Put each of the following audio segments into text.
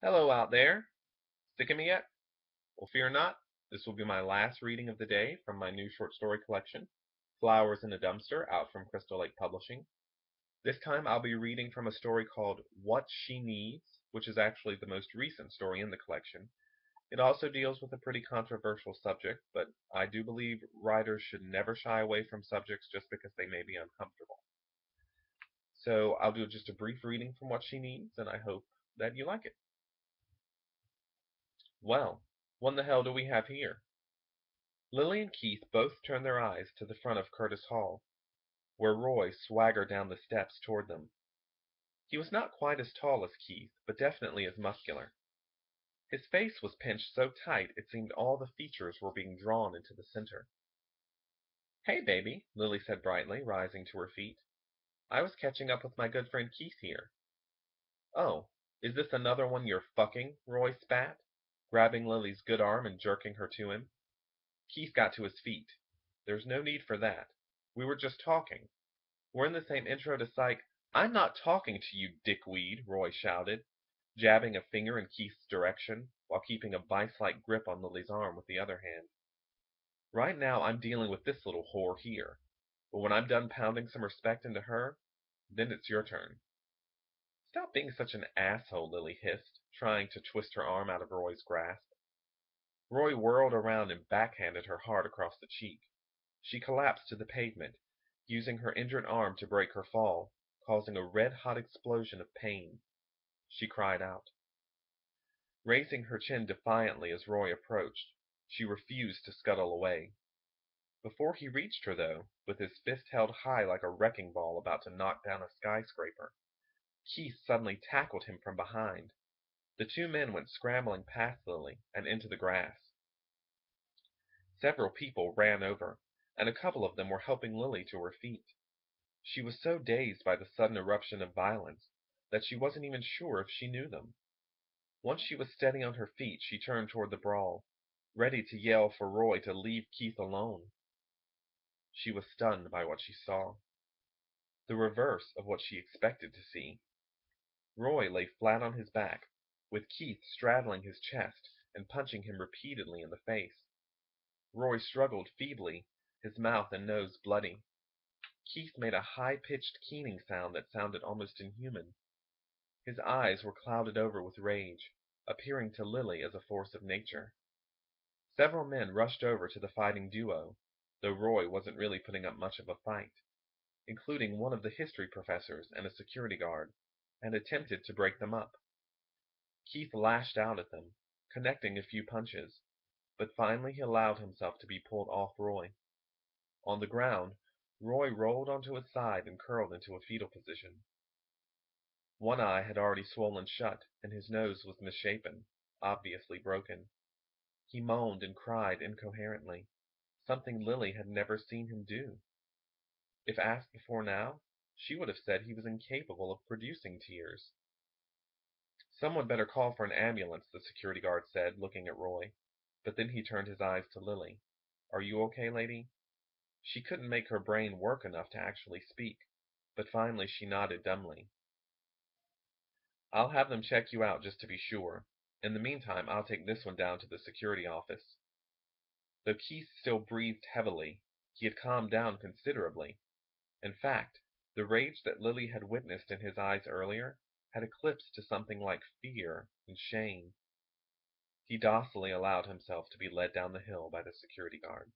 Hello out there. Sick of me yet? Well, fear not. This will be my last reading of the day from my new short story collection, Flowers in a Dumpster, out from Crystal Lake Publishing. This time I'll be reading from a story called What She Needs, which is actually the most recent story in the collection. It also deals with a pretty controversial subject, but I do believe writers should never shy away from subjects just because they may be uncomfortable. So I'll do just a brief reading from What She Needs, and I hope that you like it. Well, what the hell do we have here? Lily and Keith both turned their eyes to the front of Curtis Hall, where Roy swaggered down the steps toward them. He was not quite as tall as Keith, but definitely as muscular. His face was pinched so tight it seemed all the features were being drawn into the center. "Hey, baby," Lily said brightly, rising to her feet. "I was catching up with my good friend Keith here." "Oh, is this another one you're fucking?" Roy spat, grabbing Lily's good arm and jerking her to him. Keith got to his feet. "There's no need for that. We were just talking. We're in the same intro to Psych." "I'm not talking to you, dickweed," Roy shouted, jabbing a finger in Keith's direction, while keeping a vice-like grip on Lily's arm with the other hand. "Right now I'm dealing with this little whore here, but when I'm done pounding some respect into her, then it's your turn." "Stop being such an asshole," Lily hissed, trying to twist her arm out of Roy's grasp. Roy whirled around and backhanded her hard across the cheek. She collapsed to the pavement, using her injured arm to break her fall, causing a red-hot explosion of pain. She cried out. Raising her chin defiantly as Roy approached, she refused to scuttle away. Before he reached her, though, with his fist held high like a wrecking ball about to knock down a skyscraper, Keith suddenly tackled him from behind. The two men went scrambling past Lily and into the grass. Several people ran over, and a couple of them were helping Lily to her feet. She was so dazed by the sudden eruption of violence that she wasn't even sure if she knew them. Once she was steady on her feet, she turned toward the brawl, ready to yell for Roy to leave Keith alone. She was stunned by what she saw. The reverse of what she expected to see. Roy lay flat on his back, with Keith straddling his chest and punching him repeatedly in the face. Roy struggled feebly, his mouth and nose bloody. Keith made a high-pitched keening sound that sounded almost inhuman. His eyes were clouded over with rage, appearing to Lily as a force of nature. Several men rushed over to the fighting duo, though Roy wasn't really putting up much of a fight, including one of the history professors and a security guard, and attempted to break them up. Keith lashed out at them, connecting a few punches, but finally he allowed himself to be pulled off Roy. On the ground, Roy rolled onto his side and curled into a fetal position. One eye had already swollen shut, and his nose was misshapen, obviously broken. He moaned and cried incoherently, something Lily had never seen him do. If asked before now, she would have said he was incapable of producing tears. "Someone better call for an ambulance," the security guard said, looking at Roy, but then he turned his eyes to Lily. "Are you okay, lady?" She couldn't make her brain work enough to actually speak, but finally she nodded dumbly. "I'll have them check you out just to be sure. In the meantime, I'll take this one down to the security office." Though Keith still breathed heavily, he had calmed down considerably. In fact, the rage that Lily had witnessed in his eyes earlier had eclipsed to something like fear and shame. He docilely allowed himself to be led down the hill by the security guard.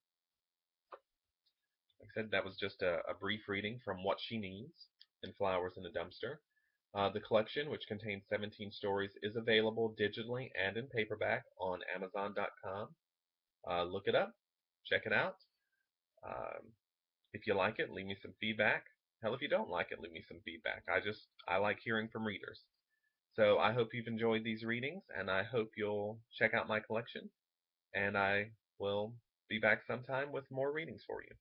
Like I said, that was just a brief reading from What She Needs in Flowers in a Dumpster. The collection, which contains 17 stories, is available digitally and in paperback on Amazon.com. Look it up, check it out. Um, if you like it, leave me some feedback. Hell, if you don't like it, leave me some feedback. I like hearing from readers. So I hope you've enjoyed these readings, and I hope you'll check out my collection. And I will be back sometime with more readings for you.